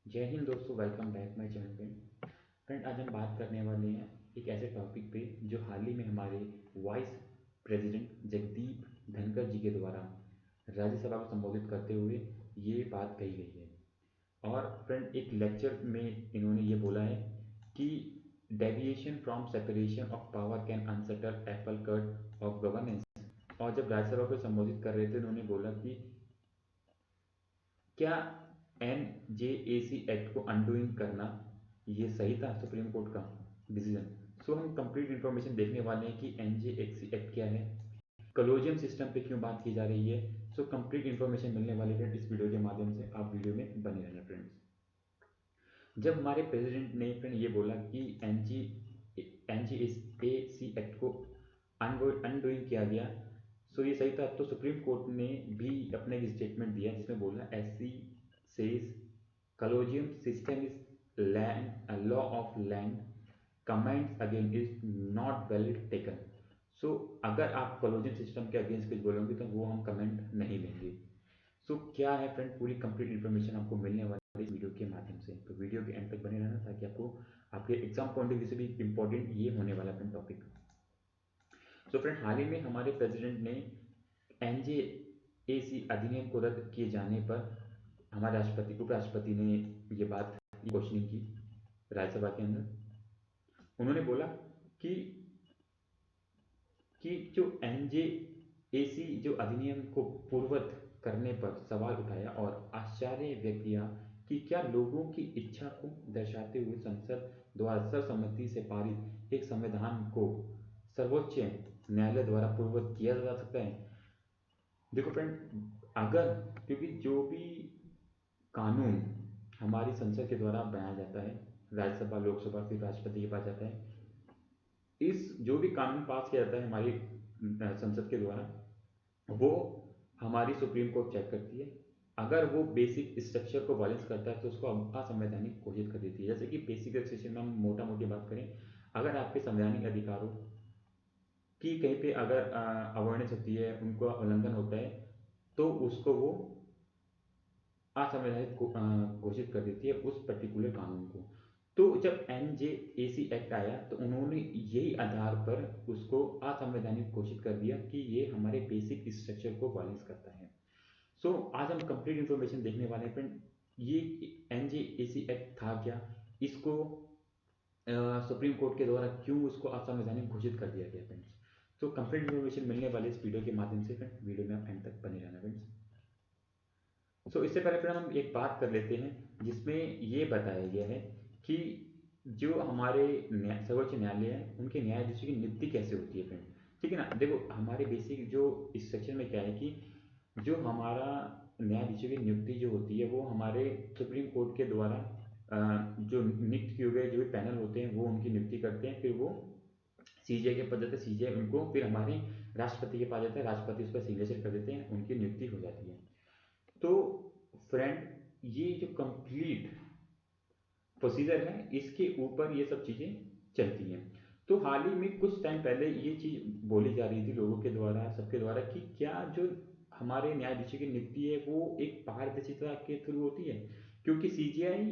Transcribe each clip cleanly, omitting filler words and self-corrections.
जय हिंद दोस्तों, welcome back my channel पे। फ्रेंड, आज हम बात करने वाले हैं एक ऐसे टॉपिक पे जो हाल ही में हमारे वाइस प्रेसिडेंट जगदीप धनखड़ जी के द्वारा राज्यसभा को संबोधित करते हुए ये बात कही गई है। और फ्रेंड, एक लेक्चर में इन्होंने ये बोला है कि deviation from separation of power can unsettle Apple cut off governance. और जब राज्यसभा को संबोधित कर रहे थे उन्होंने बोला कि क्या एनजेएसी एक्ट को अनडूइंग करना ये सही था, सुप्रीम कोर्ट का डिसीजन। सो हम कंप्लीट इन्फॉर्मेशन देखने वाले हैं कि एनजेएसी एक्ट क्या है, कलोजियम सिस्टम पे क्यों बात की जा रही है। सो कंप्लीट इन्फॉर्मेशन मिलने वाली है इस वीडियो के माध्यम से, आप वीडियो में बने रहना फ्रेंड्स। जब हमारे प्रेसिडेंट ने फ्रेंड ये बोला कि एनजीएसी एक्ट को अनडूइंग किया गया, सो ये सही था। तो सुप्रीम कोर्ट ने भी अपने एक स्टेटमेंट दिया जिसमें बोला SC says colloquium system is land a law of land comments again is not valid taken। सो अगर आप colloquium सिस्टम के अगेंस्ट कुछ बोलोगे तो वो हम कमेंट नहीं लेंगे। सो क्या है फ्रेंड, पूरी कंप्लीट इन्फॉर्मेशन आपको मिलने वाली है इस वीडियो के माध्यम से, तो वीडियो के एंड तक बने रहना ताकि आपको आपके एग्जाम पॉइंट ऑफ व्यू से भी इंपॉर्टेंट ये होने वाला फ्रेंड टॉपिक। सो फ्रेंड, हाल ही में हमारे प्रेसिडेंट ने एनजेएसी अधिनियम को रद्द किए जाने पर हमारे राष्ट्रपति उपराष्ट्रपति ने ये बात क्वेश्चनिंग की राज्यसभा के अंदर। उन्होंने बोला कि जो एनजेएसी जो अधिनियम को पूर्ववत करने पर सवाल उठाया और आश्चर्य व्यक्त किया कि क्या लोगों की इच्छा को दर्शाते हुए संसद द्वारा सर्वसम्मति से पारित एक संविधान को सर्वोच्च न्यायालय द्वारा पूर्ववत किया जा सकता है। देखो फ्रेंड, अगर क्योंकि जो भी कानून हमारी संसद के द्वारा बनाया जाता है, राज्यसभा लोकसभा फिर राष्ट्रपति के पास जाता है, इस जो भी कानून पास किया जाता है हमारी संसद के द्वारा, वो हमारी सुप्रीम कोर्ट चेक करती है। अगर वो बेसिक स्ट्रक्चर को वायलेंस करता है तो उसको असंवैधानिक घोषित कर देती है। जैसे कि बेसिक सेक्शन में हम मोटा मोटी बात करें, अगर आपके संवैधानिक अधिकारों की कहीं पे अगर अवेयरनेस होती है, उनको उल्लंघन होता है, तो उसको वो असंवैधानिक घोषित कर देती है उस पर्टिकुलर कानून को। तो जब एनजेएसी एक्ट आया तो उन्होंने यही आधार पर उसको असंवैधानिक घोषित कर दिया कि ये हमारे बेसिक स्ट्रक्चर को वायलेंस करता है। सो आज हम कंप्लीट इन्फॉर्मेशन देखने वाले हैं फ्रेंड, ये एनजेएसी एक्ट था क्या, इसको सुप्रीम कोर्ट के द्वारा क्यों उसको असंवैधानिक घोषित कर दिया गया फ्रेंड्स। तो कंप्लीट इन्फॉर्मेशन मिलने वाले इस वीडियो के माध्यम से फ्रेंड, वीडियो में आप एंड तक बने रहना फ्रेंड्स। इससे पहले फिर हम एक बात कर लेते हैं जिसमें ये बताया गया है कि जो हमारे सर्वोच्च न्यायालय है उनके न्यायाधीशों की नियुक्ति कैसे होती है फ्रेंड। ठीक है ना, देखो हमारे बेसिक जो इस सेक्शन में क्या है कि जो हमारा न्यायाधीशों की नियुक्ति जो होती है वो हमारे सुप्रीम कोर्ट के द्वारा जो नियुक्त किए गए जो भी पैनल होते हैं वो उनकी नियुक्ति करते हैं, फिर वो सीजीआई के पास जाते हैं, सीजीआई उनको फिर हमारे राष्ट्रपति के पास जाता है, राष्ट्रपति उस पर सिग्नेचर कर देते हैं, उनकी नियुक्ति हो जाती है। तो फ्रेंड, ये जो कंप्लीट प्रोसीजर है इसके ऊपर ये सब चीज़ें चलती हैं। तो हाल ही में कुछ टाइम पहले ये चीज़ बोली जा रही थी लोगों के द्वारा, सबके द्वारा, कि क्या जो हमारे न्यायाधीशों की नियुक्ति है वो एक पारदर्शिता के थ्रू होती है, क्योंकि सीजीआई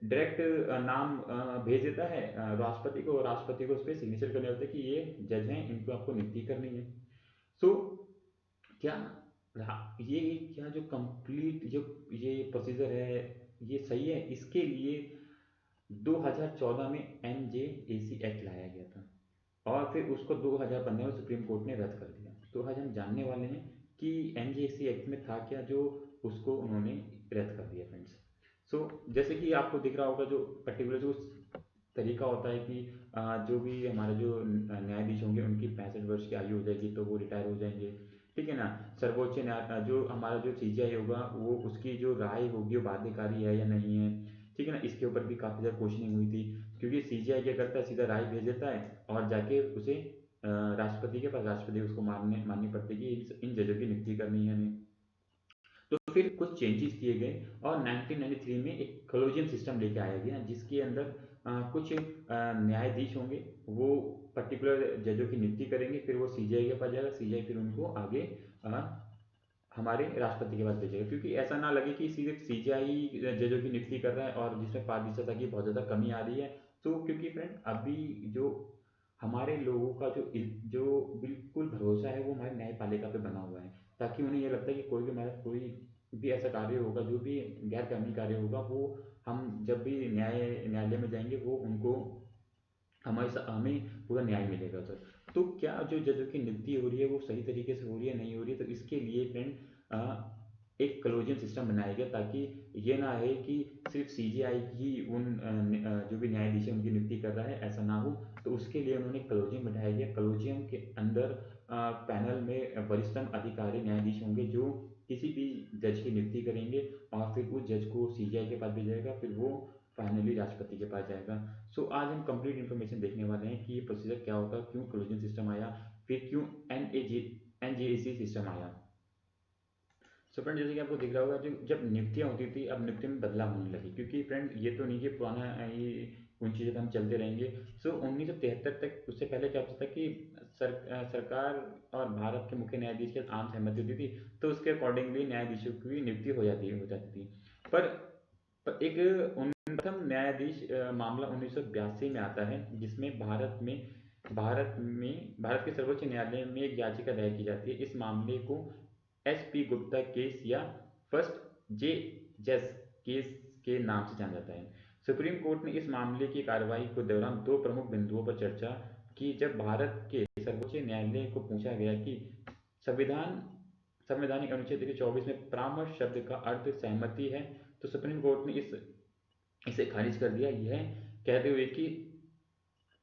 डायरेक्ट नाम भेज देता है राष्ट्रपति को, और राष्ट्रपति को उस पर सिग्नेचर करने होते हैं कि ये जज हैं, इनको आपको नियुक्ति करनी है। सो क्या ये क्या जो कंप्लीट जो ये प्रोसीजर है ये सही है, इसके लिए 2014 में एनजेएसी एक्ट लाया गया था और फिर उसको 2015 में सुप्रीम कोर्ट ने रद्द कर दिया। तो आज हम जानने वाले हैं कि एनजेएसी एक्ट में था क्या जो उसको उन्होंने रद्द कर दिया फ्रेंड्स। जैसे कि आपको दिख रहा होगा जो पर्टिकुलर जो तरीका होता है कि जो भी हमारे जो न्यायाधीश होंगे उनकी 65 वर्ष की आयु हो जाएगी तो वो रिटायर हो जाएंगे। ठीक है ना, सर्वोच्च न्याय जो हमारा जो सीजीआई होगा वो उसकी जो राय होगी वो बाध्यकारी है या नहीं है। ठीक है ना, इसके ऊपर भी काफ़ी ज़्यादा क्वेश्चनिंग हुई थी, क्योंकि सीजीआई क्या करता है, सीधा राय भेज देता है और जाके उसे राष्ट्रपति के पास, राष्ट्रपति उसको माननी पड़ती है कि इन जजों की नियुक्ति करनी है हमें। तो फिर कुछ चेंजेस किए गए और 1993 में एक कॉलेजियम सिस्टम लेके आया गया जिसके अंदर कुछ न्यायाधीश होंगे, वो पर्टिकुलर जजों की नियुक्ति करेंगे, फिर वो सीजीआई के पास जाएगा, सीजीआई फिर उनको आगे हमारे राष्ट्रपति के पास भेजेगा, क्योंकि ऐसा ना लगे कि सिर्फ सीजीआई जजों की नियुक्ति कर रहा है और जिसमें पारदर्शिता की बहुत ज़्यादा कमी आ रही है। तो क्योंकि फ्रेंड अभी जो हमारे लोगों का जो बिल्कुल भरोसा है वो हमारी न्यायपालिका पे बना हुआ है, ताकि उन्हें ये लगता है कि कोई भी ऐसा कार्य होगा, जो भी गैर कानूनी कार्य होगा, वो हम जब भी न्यायालय में जाएंगे वो उनको हमें पूरा न्याय मिलेगा उधर। तो क्या जो जजों की नियुक्ति हो रही है वो सही तरीके से हो रही है, नहीं हो रही है, तो इसके लिए फ्रेंड एक कलोजियम सिस्टम बनाया गया, ताकि ये ना है कि सिर्फ सीजीआई ही जो भी न्यायाधीश है उनकी नियुक्ति कर रहा है, ऐसा ना हो। तो उसके लिए उन्होंने कलोजियम बिठाया गया। कलोजियम के अंदर पैनल में वरिष्ठतम अधिकारी न्यायाधीश होंगे, जो किसी भी जज की नियुक्ति करेंगे और फिर उस जज को सीजीआई के पास भेजा जाएगा, फिर वो फाइनली राष्ट्रपति के पास जाएगा। सो आज हम कंप्लीट इन्फॉर्मेशन देखने वाले हैं कि ये प्रोसीजर क्या होता है, क्यों क्लोजन सिस्टम आया, फिर क्यों एनजेसी सिस्टम आया। सो फ्रेंड, जैसे कि आपको दिख रहा होगा, जो जब नियुक्तियां होती थी, अब नियुक्ति में बदलाव होने लगी, क्योंकि फ्रेंड ये तो नहीं कि पुराना ये उन चीज़ों पर हम चलते रहेंगे। सो 1973 तक, उससे पहले क्या होता था कि सरकार और भारत के मुख्य न्यायाधीश के आम सहमति होती थी, तो उसके अकॉर्डिंगली न्यायाधीशों की नियुक्ति हो जाती थी। पर एक प्रथम न्यायाधीश मामला 1982 में आता है, जिसमें भारत के सर्वोच्च न्यायालय में एक याचिका दायर की जाती है। इस मामले को एस.पी. गुप्ता केस या फर्स्ट जे जस केस के नाम से जाना जाता है। सुप्रीम कोर्ट ने इस मामले की कार्रवाई के दौरान दो प्रमुख बिंदुओं पर चर्चा की। जब भारत के सर्वोच्च न्यायालय को पूछा गया कि संविधान संवैधानिक अनुच्छेद 124 में परामर्श शब्द का अर्थ सहमति है, तो सुप्रीम कोर्ट ने इसे खारिज कर दिया, यह कहते हुए कि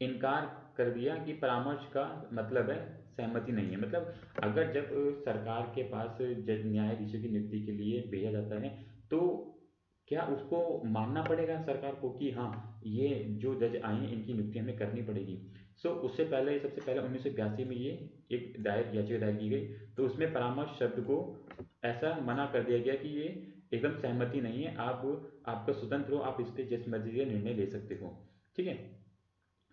इनकार कर दिया कि परामर्श का मतलब है सहमति नहीं है। मतलब अगर जब सरकार के पास न्यायाधीशों की नियुक्ति के लिए भेजा जाता है, तो क्या उसको मानना पड़ेगा सरकार को कि हाँ, ये जो जज आए हैं इनकी नियुक्ति हमें करनी पड़ेगी। उससे पहले, सबसे पहले 1982 में ये एक याचिका दायर की गई, तो उसमें परामर्श शब्द को ऐसा मना कर दिया गया कि ये एकदम सहमति नहीं है, आप आपका स्वतंत्र हो, आप इस पे जिस मर्जी का निर्णय ले सकते हो। ठीक है।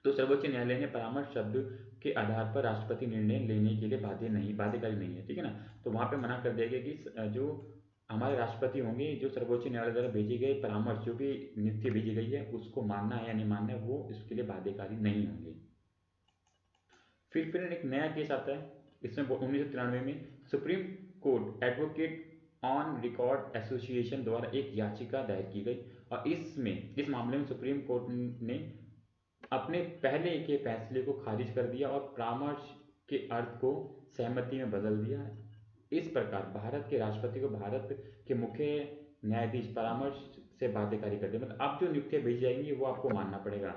तो सर्वोच्च न्यायालय ने परामर्श शब्द के आधार पर राष्ट्रपति निर्णय लेने के लिए बाध्यकारी नहीं है। ठीक है ना। तो वहां पे मना कर दिया गया कि जो हमारे राष्ट्रपति होंगे, जो सर्वोच्च न्यायालय द्वारा भेजे गए परामर्श, जो भी नियुक्ति भेजी गई है, उसको मानना है या नहीं मानना है, वो इसके लिए बाध्यकारी नहीं होंगे। फिर एक नया केस आता है, इसमें 1993 में supreme court advocate on record association द्वारा एक याचिका दायर की गई, और इस मामले में सुप्रीम कोर्ट ने अपने पहले के फैसले को खारिज कर दिया और परामर्श के अर्थ को सहमति में बदल दिया। इस प्रकार भारत के राष्ट्रपति को भारत के मुख्य न्यायाधीश परामर्श से बाध्यकारी कर दिया। मतलब अब जो नियुक्तियां भेजी जाएंगी वो आपको मानना पड़ेगा।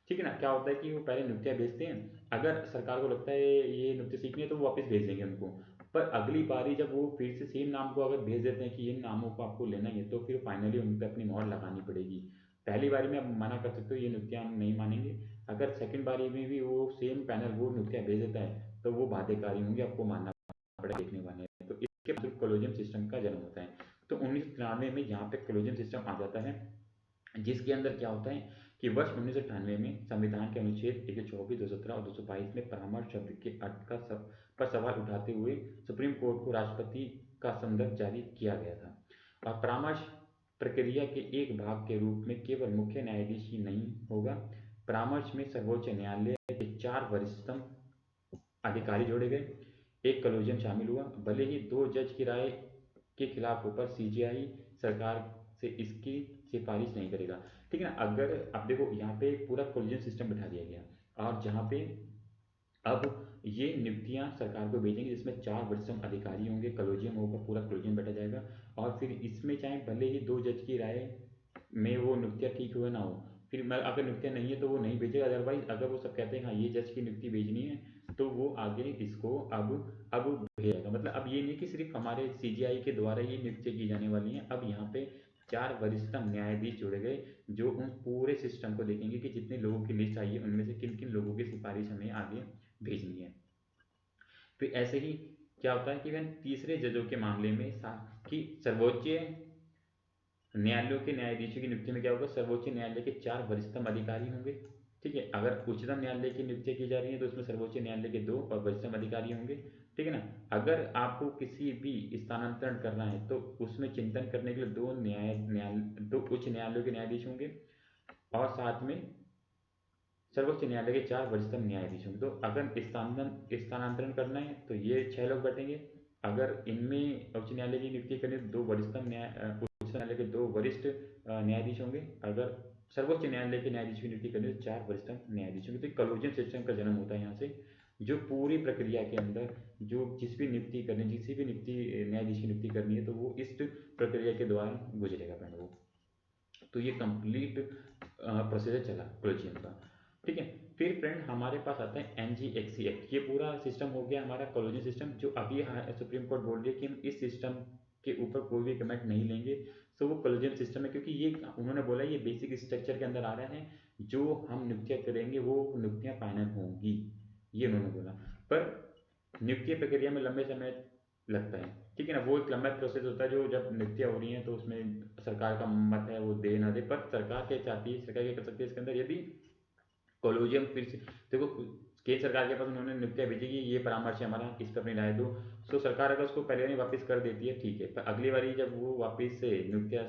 ठीक है ना। क्या होता है कि वो पहले नियुक्तियां भेजते हैं, अगर सरकार को लगता है ये नियुक्ति सीखनी है तो वो वापस भेज देंगे उनको। पर अगली बारी जब वो फिर से सेम नाम को अगर भेज देते हैं कि इन नामों को आपको लेना ही है, तो फिर फाइनली उन पर अपनी मोहर लगानी पड़ेगी। पहली बारी में आप मना कर सकते हो, ये नियुक्तियां हम नहीं मानेंगे। अगर सेकंड बारी में भी वो सेम पैनल वो नियुक्तियां भेज देता है, तो वो बाध्यकारी होंगे, आपको मानना पड़ेगा, देखने वाले हैं। तो इसके बाद कोलोजियम सिस्टम का जन्म होता है। तो 1993 में यहाँ पे कोलोजियम सिस्टम आ जाता है, जिसके अंदर क्या होता है कि वर्ष 1998 में संविधान के अनुच्छेद 124, 217 और 222 में परामर्श शब्द के अर्थ पर सवाल उठाते हुए सुप्रीम कोर्ट को राष्ट्रपति का संदर्भ जारी किया गया था। और परामर्श प्रक्रिया के एक भाग के रूप में केवल मुख्य न्यायाधीश ही नहीं होगा, परामर्श में सर्वोच्च न्यायालय के 4 वरिष्ठतम अधिकारी जोड़े गए, एक कॉलेजियम शामिल हुआ। भले ही 2 जज की राय के खिलाफ ऊपर सीजीआई सरकार से इसकी सिफारिश नहीं करेगा। ठीक है ना। अगर अब देखो यहाँ पे पूरा कॉलेजियम सिस्टम बिठा दिया गया, और जहाँ पे अब ये नियुक्तियां सरकार को भेजेंगे, जिसमें 4 वरिष्ठतम अधिकारी होंगे, कॉलेजियम होगा, पूरा कॉलेजियम बैठा जाएगा। और फिर इसमें चाहे भले ही 2 जज की राय में वो नियुक्तियां ठीक हो ना हो, फिर अगर नियुक्तियां नहीं है तो वो नहीं भेजेगा। अदरवाइज अगर वो सब कहते हैं हाँ ये जज की नियुक्ति भेजनी है, तो वो आगे इसको अब भेजेगा। मतलब अब ये नहीं कि सिर्फ हमारे सीजीआई के द्वारा ये नियुक्तियां की जाने वाली हैं, अब यहाँ पे 4 वरिष्ठतम न्यायाधीश जोड़े गए, जो उन पूरे सिस्टम को देखेंगे कि जितने लोगों की लिस्ट आई है उनमें से किन किन लोगों की सिफारिश हमें आगे भेजनी है। फिर ऐसे ही क्या होता है कि वह तीसरे जजों के मामले में कि सर्वोच्च न्यायालयों के न्यायाधीशों की नियुक्ति में क्या होगा, सर्वोच्च न्यायालय के 4 वरिष्ठतम अधिकारी होंगे। ठीक है। अगर उच्चतम न्यायालय की नियुक्ति की जा रही है, तो उसमें सर्वोच्च न्यायालय के 2 और वरिष्ठतम अधिकारी होंगे। ठीक है ना। अगर आपको किसी भी स्थानांतरण करना है तो उसमें चिंतन करने के लिए दो उच्च न्यायालयों के न्यायाधीश होंगे और साथ में सर्वोच्च न्यायालय के 4 वरिष्ठतम न्यायाधीश होंगे। तो अगर स्थानांतरण करना है तो ये 6 लोग बैठेंगे। अगर इनमें उच्च न्यायालय की नियुक्ति करनी है तो उच्च न्यायालय के 2 वरिष्ठ न्यायाधीश होंगे। अगर सर्वोच्च न्यायालय के न्यायाधीश की नियुक्ति करनी है तो 4 वरिष्ठतम न्यायाधीश होंगे। तो एक कॉलेजियम सिस्टम का जन्म होता है यहाँ से, जो पूरी प्रक्रिया के अंदर जो किसी भी न्यायाधीश की नियुक्ति करनी है तो वो इस प्रक्रिया के द्वारा गुजरेगा फ्रेंड वो। तो ये कंप्लीट प्रोसीजर चला कॉलेजियम का। ठीक है। फिर फ्रेंड हमारे पास आता है एनजीएक्सी एक्ट। ये पूरा सिस्टम हो गया हमारा कॉलोजियम सिस्टम, जो अभी सुप्रीम कोर्ट बोल रही है कि हम इस सिस्टम के ऊपर कोई भी कमेंट नहीं लेंगे। तो वो कॉलेजियम सिस्टम है, क्योंकि ये उन्होंने बोला ये बेसिक स्ट्रक्चर के अंदर आ रहा है, जो हम नियुक्तियां करेंगे वो नियुक्तियां फाइनल होंगी, ये उन्होंने बोला। पर नियुक्ति प्रक्रिया में लंबे समय लगता है, ठीक है ना। वो एक लंबा प्रोसेस होता है, जो जब नियुक्तियां हो रही हैं तो उसमें सरकार का मत है वो दे ना दे, पर सरकार क्या चाहती है, सरकार क्या कर सकती है इसके अंदर, यदि कॉलोजियम फिर से देखो केंद्र सरकार के पास उन्होंने नियुक्तियां भेजी कि ये परामर्श है हमारा, इस पर अपनी राय दो। तो सरकार अगर उसको पहले नहीं वापस कर देती है ठीक है, पर अगली बारी जब वो वापस से नियुक्तियां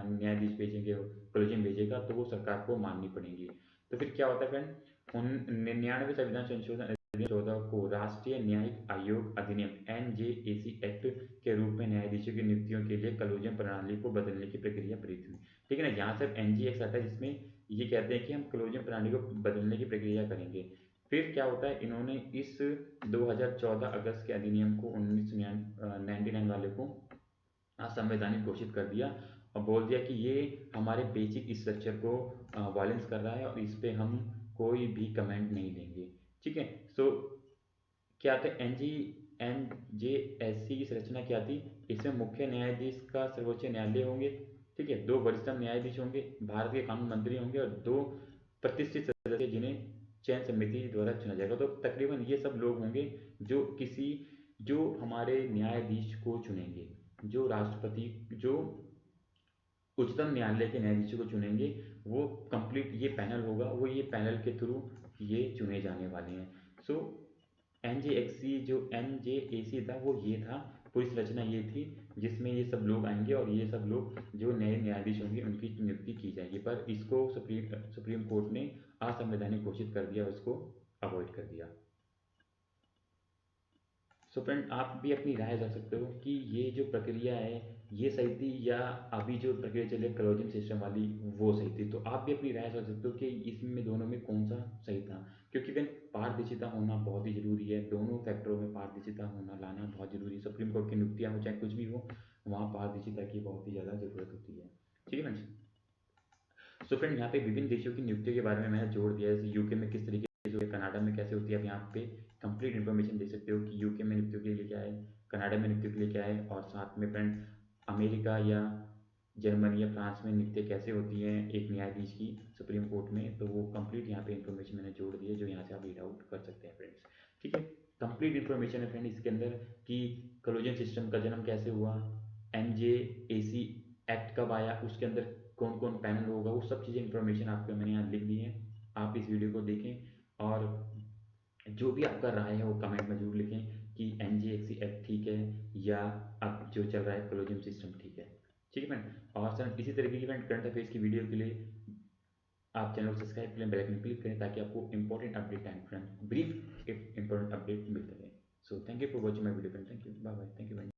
न्यायाधीश भेजेंगे, कॉलेजियम भेजेगा, तो वो सरकार को माननी पड़ेंगी। तो फिर क्या होता है फ्रेंड, उन 99वें संविधान संशोधन 14 को राष्ट्रीय न्यायिक आयोग अधिनियम एनजेएसी एक्ट के रूप में न्यायाधीशों की नियुक्तियों के लिए कॉलेजियम प्रणाली को बदलने की प्रक्रिया प्रेरित हुई। ठीक है ना। यहाँ से एनजी एक्ट आता है जिसमें ये कहते हैं कि हम कॉलेजियम प्रणाली को बदलने की प्रक्रिया करेंगे। फिर क्या होता है, इन्होंने इस 2014 अगस्त के अधिनियम को 1999 वाले को असंवैधानिक घोषित कर दिया और बोल दिया कि ये हमारे बेसिक स्ट्रक्चर को वायलेंस कर रहा है और इस पे हम कोई भी कमेंट नहीं लेंगे। ठीक है। सो क्या था, एनजेएससी की संरचना क्या थी, इसमें मुख्य न्यायाधीश का सर्वोच्च न्यायालय होंगे, ठीक है, 2 वरिष्ठतम न्यायाधीश होंगे, भारत के कानून मंत्री होंगे और 2 प्रतिष्ठित सदस्य जिन्हें चयन समिति द्वारा चुना जाएगा। तो तकरीबन ये सब लोग होंगे जो हमारे न्यायाधीश को चुनेंगे, जो उच्चतम न्यायालय के न्यायाधीशों को चुनेंगे। वो कंप्लीट ये पैनल होगा, वो ये पैनल के थ्रू ये चुने जाने वाले हैं। सो एन जे ए सी था वो ये था, पूरी संरचना ये थी, जिसमें ये सब लोग आएंगे और ये सब लोग जो नए न्यायाधीश होंगे उनकी नियुक्ति की जाएगी। पर इसको सुप्रीम कोर्ट ने असंवैधानिक घोषित कर दिया, उसको अवॉइड कर दिया। सो फ्रेंड आप भी अपनी राय दे सकते हो कि ये जो प्रक्रिया है ये सही थी, या अभी जो प्रक्रिया चली है कलोजियम सिस्टम वाली वो सही थी। तो आप भी अपनी राय दे सकते हो कि इसमें दोनों में कौन सा सही था। क्योंकि फ्रेंड पारदर्शिता होना बहुत ही जरूरी है, दोनों फैक्टरों में पारदर्शिता होना लाना बहुत जरूरी है। सुप्रीम कोर्ट की नियुक्तियां हो चाहे कुछ भी हो, वहाँ पारदर्शिता की बहुत ही ज़्यादा ज़रूरत होती है। ठीक है फ्रेंड्स। सो फ्रेंड यहाँ पे विभिन्न देशों की नियुक्तियों के बारे में मैंने जोड़ दिया है, जैसे यूके में किस तरीके से होती है, कनाडा में कैसे होती है। आप यहाँ पे कंप्लीट इन्फॉर्मेशन दे सकते हो कि यूके में नियुक्तियों के लिए क्या है, कनाडा में नियुक्तियों के लिए क्या है, और साथ में फ्रेंड अमेरिका या जर्मनी या फ्रांस में नियुक्तियाँ कैसे होती हैं एक न्यायाधीश की सुप्रीम कोर्ट में। तो वो कंप्लीट यहाँ पे इन्फॉर्मेशन मैंने जोड़ दी है, जो यहाँ से आप रीड आउट कर सकते हैं फ्रेंड्स। ठीक है। कंप्लीट इन्फॉर्मेशन है फ्रेंड इसके अंदर कि कॉलेजियम सिस्टम का जन्म कैसे हुआ, एनजेएसी एक्ट कब आया, उसके अंदर कौन कौन पैनल होगा, वो सब चीज़ें इन्फॉर्मेशन आपको मैंने यहाँ लिख दी है। आप इस वीडियो को देखें और जो भी आपका राय है वो कमेंट में जरूर लिखें कि एनजीएक्सी एक्ट ठीक है या अब जो चल रहा है कॉलेजियम सिस्टम ठीक है। ठीक है फ्रेंड। और सर इसी तरीके की फ्रेंड करंट अफेयर्स की वीडियो के लिए आप चैनल को सब्सक्राइब करें, बेल आइकन क्लिक करें, ताकि आपको important update time friend brief important update मिलते रहे। So thank you for watching my video friend. Thank you, bye bye, thank you friend.